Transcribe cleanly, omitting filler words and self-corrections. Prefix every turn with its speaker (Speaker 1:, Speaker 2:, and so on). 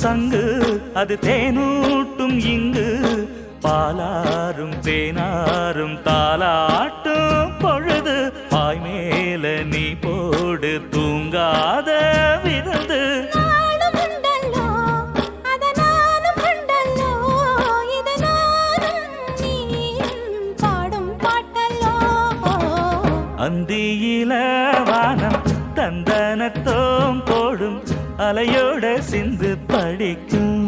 Speaker 1: சங்கு அது தேனூட்டும் இங்கு பாலாரும் தேனாரும் தாலாட்டும் பொழுது பாய் மேல நீ போடு தூங்காத விருந்து அந்தியில வானம் தந்தனத்தோம் போடும் அலையோட சிந்து படிக்கும்